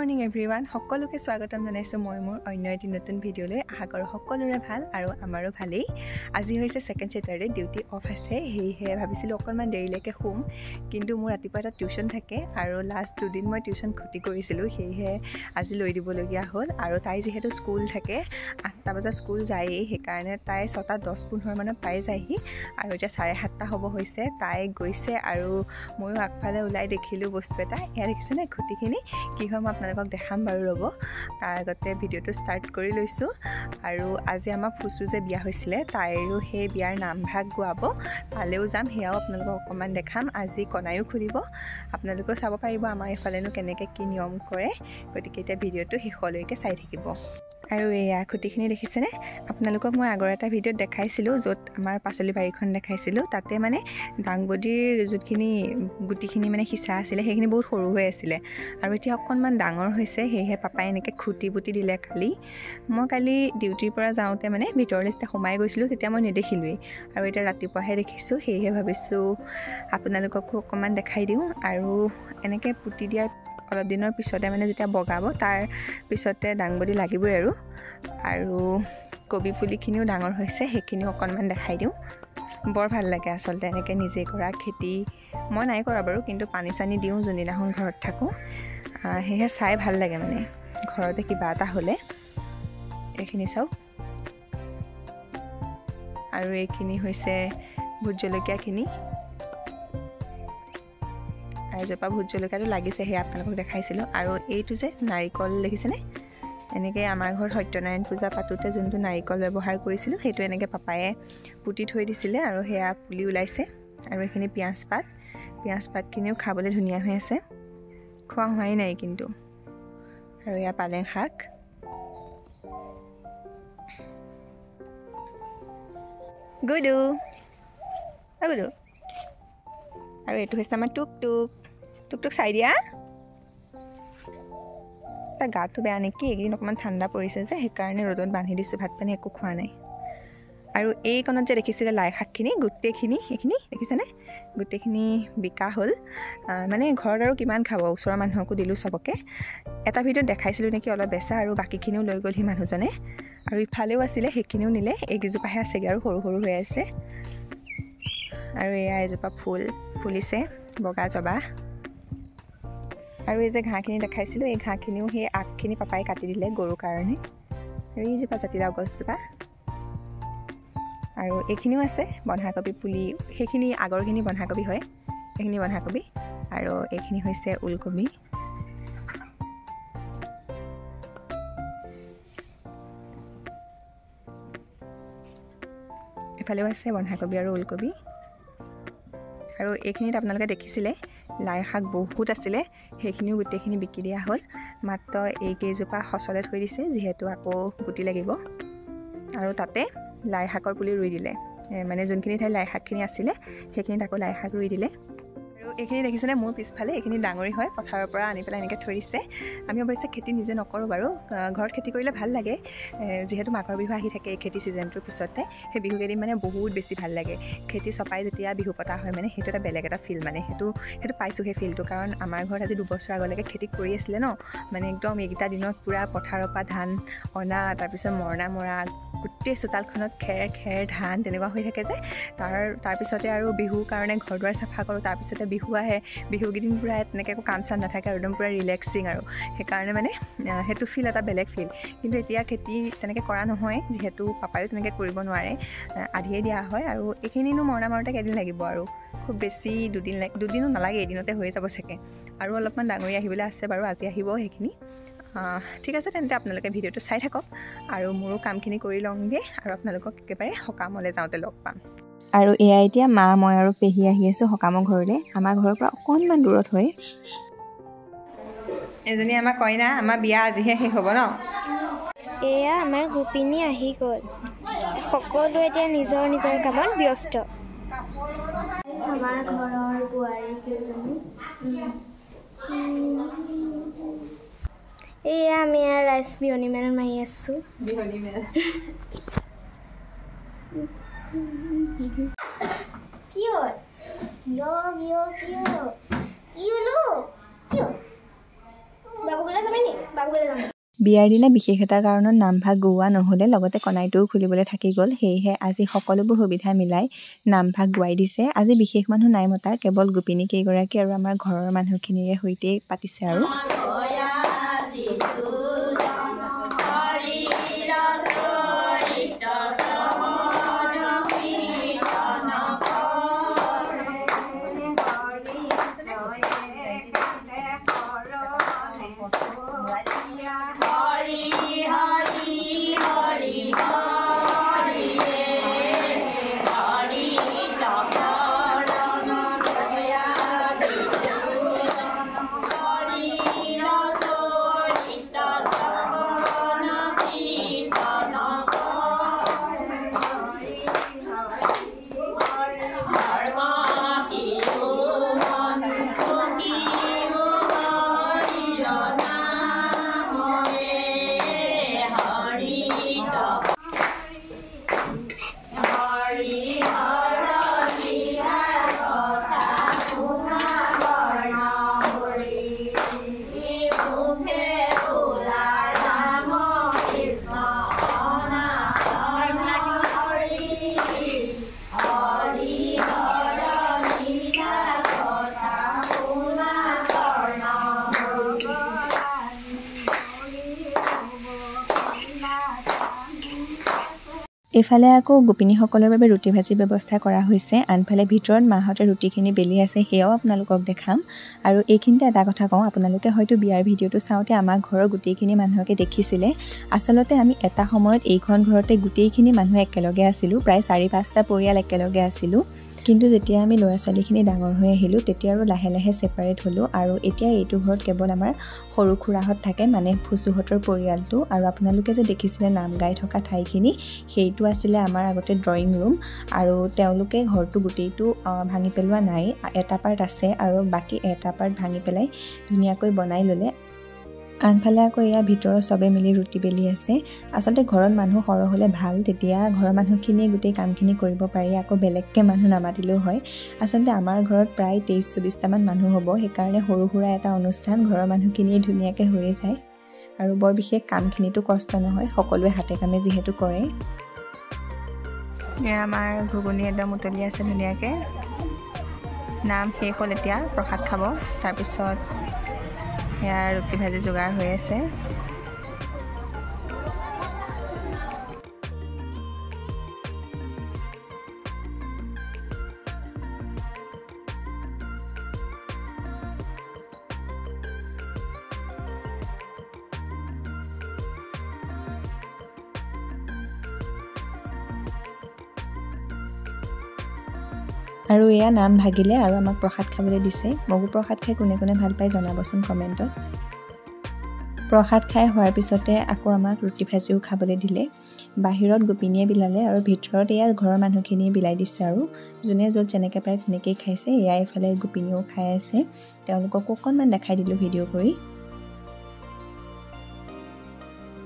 Morning everyone সকলোকে স্বাগতম জনাইছোঁ মই মোৰ অন্য এটি নতুন ভিডিঅ'লৈ আশা কৰোঁ সকলোৰে ভাল আৰু আমাৰো ভালেই আজি হৈছে সেকেন্ড স্যাটাৰডে ডিউটি অফ আছে হেইহে ভাবিছিলোঁ অকণমান দেৰিলৈকে শুম কিন্তু মোৰ ৰাতিপুৱা এটা টিউচন থাকে আৰু লাষ্ট দুদিন মই টিউচন ক্ষতি কৰিছিলোঁ হেইহে আজি লৈ দিবলগীয়া হ'ল আৰু তাই যেহেতু স্কুল থাকে 8টা বজাত স্কুল যায়েই সেইকাৰণে তাই 6:10-15 মানত পাই যায়হি আৰু এতিয়া 7:30 হ'ব হৈছে তাই গৈছে আৰু ময়ো আগফালে ওলাই দেখিলোঁ বস্তু এটা এয়া দেখিছেনে খুঁটিখিনি কি হয় মই আপোনালোকক দেখাম বাৰু ৰ'ব তাৰ আগতে ভিডিঅ'টো ষ্টাৰ্ট কৰি লৈছোঁ আৰু আজি আমাৰ ফুচু যে বিয়া হৈছিলে তাইৰো সেই বিয়াৰ নামভাগ গোৱাব তালেও যাম সেয়াও আপোনালোকক অকণমান দেখাম আজি কনায়ো খুলিব আপোনালোকেও চাব পাৰিব আমাৰ এইফালেনো কেনেকৈ কি নিয়ম কৰে গতিকে এতিয়া ভিডিঅ'টো শেষলৈকে চাই থাকিব আৰু এয়া খুঁটিখিনি দেখিছেনে আপোনালোকক মই আগৰ এটা ভিডিঅ'ত দেখাইছিলোঁ য'ত আমাৰ পাচলি বাৰীখন দেখাইছিলোঁ তাতে মানে দাংবডিৰ যোনখিনি গুটিখিনি মানে সিঁচা আছিলে সেইখিনি বহুত সৰু হৈ আছিলে আৰু এতিয়া অকণমান ডাঙৰ হৈছে সেয়েহে পাপাই এনেকৈ খুঁটি বুটি দিলে মই কালি ডিউটিৰ পৰা যাওঁতে মানে ভিতৰলৈ যেতিয়া সোমাই গৈছিলোঁ তেতিয়া মই নেদেখিলোৱেই আৰু এতিয়া ৰাতিপুৱাহে দেখিছোঁ সেয়েহে ভাবিছোঁ আপোনালোককো অকণমান দেখাই দিওঁ আৰু এনেকৈ পুতি দিয়াৰ অলপ দিনৰ পিছতে মানে যেতিয়া বগাব তাৰ পিছতে দাংবডি লাগিবই আৰু কবি পুলিখিনিও ডাঙৰ হৈছে সেইখিনিও অকণমান দেখাই দিওঁ বৰ ভাল লাগে আচলতে এনেকৈ নিজে কৰা খেতি মই নাই কৰা বাৰু কিন্তু পানী চানী দিওঁ যোনদিনাখন ঘৰত থাকোঁ সেয়েহে চাই ভাল লাগে মানে ঘৰতে কিবা এটা হ'লে এইখিনি চাওক আৰু এইখিনি হৈছে ভোট জলকীয়াখিনি আৰু জপা ভোট জলকীয়াটো লাগিছে সেয়া আপোনালোকক দেখাইছিলোঁ আৰু এইটো যে নাৰিকল দেখিছেনে এনেকৈ আমাৰ ঘৰত সত্যনাৰায়ণ পূজা পাতোঁতে যোনটো নাৰিকল ব্যৱহাৰ কৰিছিলোঁ সেইটো এনেকৈ পাপায়ে পুতি থৈ দিছিলে আৰু সেয়া পুলি ওলাইছে আৰু এইখিনি পিঁয়াজ পাতখিনিও খাবলৈ ধুনীয়া হৈ আছে খোৱা হোৱাই নাই কিন্তু আৰু এয়া পালেং শাক গুডু আৰু এইটো হৈছে আমাৰ টুক চাই দিয়া তাৰ গাটো বেয়া নেকি এইকেইদিন অকণমান ঠাণ্ডা পৰিছে যে সেইকাৰণে ৰ'দত বান্ধি দিছোঁ ভাত পানী একো খোৱা নাই আৰু এই কণত যে দেখিছিলে লাই শাকখিনি গোটেইখিনি এইখিনি দেখিছেনে গোটেইখিনি বিকা হ'ল মানে ঘৰত আৰু কিমান খাব ওচৰৰ মানুহকো দিলোঁ চবকে এটা ভিডিঅ'ত দেখাইছিলোঁ নেকি অলপ বেচা আৰু বাকীখিনিও লৈ গ'লহি মানুহজনে আৰু ইফালেও আছিলে সেইখিনিও নিলে এইকেইজোপাহে আছেগৈ আৰু সৰু হৈ আছে আৰু এয়া এজোপা ফুলিছে বগা জবা আৰু এই যে ঘাঁহখিনি দেখাইছিলোঁ এই ঘাঁহখিনিও সেই আগখিনি পাপাই কাটি দিলে গৰুৰ কাৰণে আৰু এইজোপা জাতিলাও গছজোপা আৰু এইখিনিও আছে বন্ধাকবি পুলি সেইখিনি আগৰখিনি বন্ধাকবি হয় এইখিনি বন্ধাকবি আৰু এইখিনি হৈছে ওলকবি এফালেও আছে বন্ধাকবি আৰু ওলকবি আৰু এইখিনিত আপোনালোকে দেখিছিলে লাই শাক বহুত আছিলে সেইখিনিও গোটেইখিনি বিকি দিয়া হ'ল মাত্ৰ এইকেইজোপা সচলে থৈ দিছে যিহেতু আকৌ গুটি লাগিব আৰু তাতে লাই শাকৰ পুলি ৰুই দিলে মানে যোনখিনি ঠাই লাই শাকখিনি আছিলে সেইখিনিত আকৌ লাই শাক ৰুই দিলে আৰু এইখিনি দেখিছেনে মোৰ পিছফালে এইখিনি ডাঙৰি হয় পথাৰৰ পৰা আনি পেলাই এনেকৈ থৈ দিছে আমি অৱশ্যে খেতি নিজে নকৰোঁ বাৰু ঘৰত খেতি কৰিলে ভাল লাগে যিহেতু মাঘৰ বিহু আহি থাকে এই খেতি ছিজনটোৰ পিছতে সেই বিহুকেইদিন মানে বহুত বেছি ভাল লাগে খেতি চপাই যেতিয়া বিহু পতা হয় মানে সেইটো এটা বেলেগ এটা ফিল মানে সেইটো পাইছোঁ সেই ফিলটো কাৰণ আমাৰ ঘৰত আজি 2 বছৰ আগলৈকে খেতি কৰি আছিলে ন মানে একদম এইকেইটা দিনত পূৰা পথাৰৰ পৰা ধান অনা তাৰপিছত মৰণা মৰা গোটেই চোতালখনত খেৰ ধান তেনেকুৱা হৈ থাকে যে তাৰপিছতে আৰু বিহুৰ কাৰণে ঘৰ দুৱাৰ চাফা কৰোঁ তাৰপিছতে বিহু আহে বিহুকেইদিন পূৰা তেনেকৈ একো কাম চাম নাথাকে আৰু একদম পূৰা ৰিলেক্সিং আৰু সেইকাৰণে মানে সেইটো ফিল এটা বেলেগ ফিল কিন্তু এতিয়া খেতি তেনেকৈ কৰা নহয় যিহেতু পাপায়ো তেনেকৈ কৰিব নোৱাৰে আধিয়ে দিয়া হয় আৰু এইখিনিনো মৰণা মাৰোঁতে কেইদিন লাগিব আৰু খুব বেছি দুদিনো নালাগে এদিনতে হৈ যাব চাগে আৰু অলপমান ডাঙৰি আহিবলৈ আছে বাৰু আজি আহিব সেইখিনি ঠিক আছে তেন্তে আপোনালোকে ভিডিঅ'টো চাই থাকক আৰু মোৰো কামখিনি কৰি লওঁগৈ আৰু আপোনালোকক একেবাৰে সকামলৈ যাওঁতে লগ পাম আৰু এয়া এতিয়া মা মই আৰু পেহী আহি আছোঁ সকামৰ ঘৰলৈ আমাৰ ঘৰৰ পৰা অকণমান দূৰত হয় এজনী আমাৰ কইনা আমাৰ বিয়া আজিহে শেষ হ'ব ন এয়া আমাৰ গোপিনী আহি গ'ল সকলোৱে এতিয়া নিজৰ কামত ব্যস্ত আমাৰ ঘৰৰ বোৱাৰী কেইজনী এয়া আমি ৰাইচ বিয়নি মেল মাৰি আছোঁ কিয় বাবু গ'লে যাবি নেকি বিয়াৰ দিনা বিশেষ এটা কাৰণত নামভাগ গোৱা নহ'লে লগতে কনাইটোও খুলিবলৈ থাকি গ'ল। সেয়েহে আজি সকলোবোৰ সুবিধা মিলাই নামভাগ গোৱাই দিছে। আজি বিশেষ মানুহ নাই মতা, কেৱল গোপিনী কেইগৰাকী আৰু আমাৰ ঘৰৰ মানুহখিনিৰে সৈতে পাতিছে আৰু এইফালে আকৌ গোপিনীসকলৰ বাবে ৰুটি ভাজিৰ ব্যৱস্থা কৰা হৈছে। আনফালে ভিতৰত মাহঁতে ৰুটিখিনি বেলি আছে, সেয়াও আপোনালোকক দেখাম। আৰু এইখিনিতে এটা কথা কওঁ, আপোনালোকে হয়তো বিয়াৰ ভিডিঅ'টো চাওঁতে আমাৰ ঘৰৰ গোটেইখিনি মানুহকে দেখিছিলে। আচলতে আমি এটা সময়ত এইখন ঘৰতে গোটেইখিনি মানুহ একেলগে আছিলোঁ, প্ৰায় 4-5টা পৰিয়াল একেলগে আছিলোঁ। কিন্তু যেতিয়া আমি ল'ৰা ছোৱালীখিনি ডাঙৰ হৈ আহিলোঁ তেতিয়া আৰু লাহে লাহে ছেপাৰেট হ'লোঁ। আৰু এতিয়া এইটো ঘৰত কেৱল আমাৰ সৰু খুৰাহঁত থাকে, মানে ফুচুহঁতৰ পৰিয়ালটো। আৰু আপোনালোকে যে দেখিছিলে নাম গাই থকা ঠাইখিনি, সেইটো আছিলে আমাৰ আগতে ড্ৰয়িং ৰুম। আৰু তেওঁলোকে ঘৰটো গোটেইটো ভাঙি পেলোৱা নাই, এটা পাৰ্ট আছে আৰু বাকী এটা পাৰ্ট ভাঙি পেলাই ধুনীয়াকৈ বনাই ল'লে। আনফালে আকৌ এয়া ভিতৰত চবে মিলি ৰুটি বেলি আছে। আচলতে ঘৰত মানুহ সৰহ হ'লে ভাল, তেতিয়া ঘৰৰ মানুহখিনিয়ে গোটেই কামখিনি কৰিব পাৰি, আকৌ বেলেগকৈ মানুহ নামাতিলেও হয়। আচলতে আমাৰ ঘৰত প্ৰায় 23-24টামান মানুহ হ'ব, সেইকাৰণে সৰু সুৰা এটা অনুষ্ঠান ঘৰৰ মানুহখিনিয়ে ধুনীয়াকৈ হৈয়ে যায়। আৰু বৰ বিশেষ কামখিনিতো কষ্ট নহয়, সকলোৱে হাতে কামে যিহেতু কৰে। এয়া আমাৰ ঘুগুনি একদম উতলি আছে ধুনীয়াকৈ। নাম শেষ হ'ল, এতিয়া প্ৰসাদ খাব। তাৰপিছত সেয়া ৰুটি ভাজি যোগাৰ হৈ আছে। আৰু এয়া নাম ভাগিলে আৰু আমাক প্ৰসাদ খাবলৈ দিছে। মগু প্ৰসাদ খাই কোনে কোনে ভাল পায় জনাবচোন কমেণ্টত। প্ৰসাদ খাই হোৱাৰ পিছতে আকৌ আমাক ৰুটি ভাজিও খাবলৈ দিলে। বাহিৰত গোপিনীয়ে বিলালে আৰু ভিতৰত এয়া ঘৰৰ মানুহখিনিয়ে বিলাই দিছে। আৰু যোনে য'ত যেনেকৈ পাৰে তেনেকৈয়ে খাইছে। এয়া এইফালে গোপিনীয়েও খাই আছে, তেওঁলোককো অকণমান দেখাই দিলোঁ ভিডিঅ' কৰি।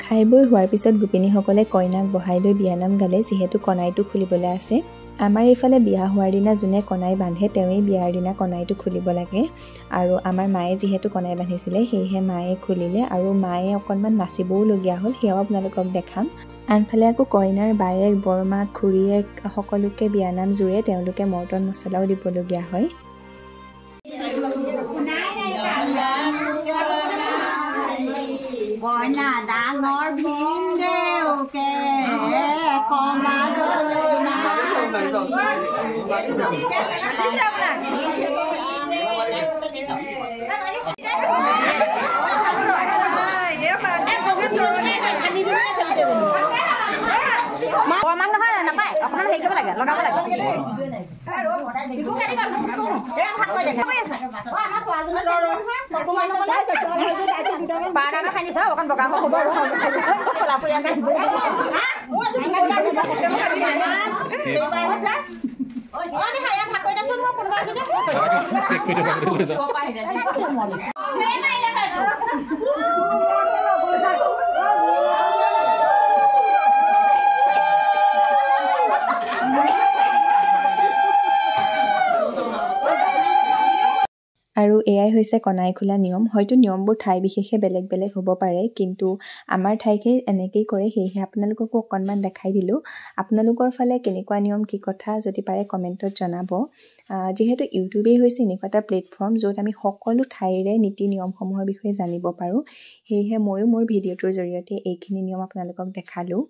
খাই বৈ হোৱাৰ পিছত গোপিনীসকলে কইনাক বহাই লৈ বিয়ানাম গালে, যিহেতু কনাইটো খুলিবলৈ আছে। আমাৰ এইফালে বিয়া হোৱাৰ দিনা যোনে কনাই বান্ধে তেওঁৱেই বিয়াৰ দিনা কনাইটো খুলিব লাগে। আৰু আমাৰ মায়ে যিহেতু কনাই বান্ধিছিলে, সেয়েহে মায়ে খুলিলে আৰু মায়ে অকণমান নাচিবও লগীয়া হ'ল, সেয়াও আপোনালোকক দেখাম। আনফালে আকৌ কইনাৰ বায়েক, বৰমাক, খুৰীয়েক সকলোকে বিয়ানাম জোৰে তেওঁলোকে মৰ্টন মছলাও দিবলগীয়া হয়। আৰু এয়াই হৈছে কণাই খোলা নিয়ম হয়তো নিয়মবোৰ ঠাই বিশেষে বেলেগ বেলেগ হ'ব পাৰে কিন্তু আমাৰ ঠাইতে এনেকেই কৰে সেয়েহে আপোনালোককো অকণমান দেখাই দিলোঁ আপোনালোকৰ ফালে কেনেকুৱা নিয়ম কি কথা যদি পাৰে কমেণ্টত জনাব যিহেতু ইউটিউবেই হৈছে এনেকুৱা এটা প্লেটফৰ্ম য'ত আমি সকলো ঠাইৰে নীতি নিয়মসমূহৰ বিষয়ে জানিব পাৰোঁ সেয়েহে ময়ো মোৰ ভিডিঅ'টোৰ জৰিয়তে এইখিনি নিয়ম আপোনালোকক দেখালোঁ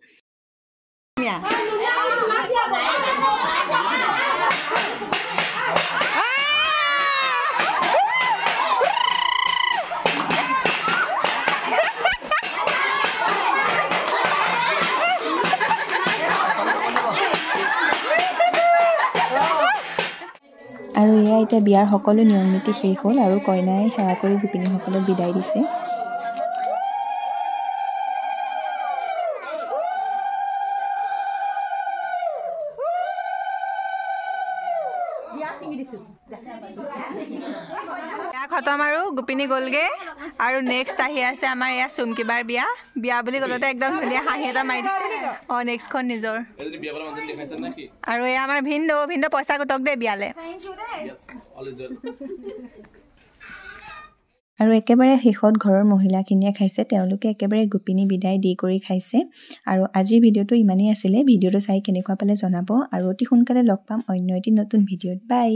আৰু এয়া এতিয়া বিয়াৰ সকলো নিয়ম নীতি শেষ হ'ল আৰু কইনাই সেৱা কৰি গোপিনীসকলক বিদায় দিছে খতম আৰু গোপিনী গ'লগে আৰু নেক্সট আহি আছে আমাৰ এয়া চুমকিবাৰ বিয়া বিয়া বুলি ক'লতে একদম ধুনীয়া হাঁহি এটা মাৰি দিছে নেক্সটখন নিজৰ আৰু এয়া আমাৰ ভিন্দো পইচা গোটক দে বিয়ালে আৰু একেবাৰে শেষত ঘৰৰ মহিলাখিনিয়ে খাইছে তেওঁলোকে একেবাৰে গোপিনী বিদায় দি কৰি খাইছে আৰু আজিৰ ভিডিঅ'টো ইমানেই আছিলে ভিডিঅ'টো চাই কেনেকুৱা পালে জনাব আৰু অতি সোনকালে লগ পাম অন্য এটি নতুন ভিডিঅ'ত বাই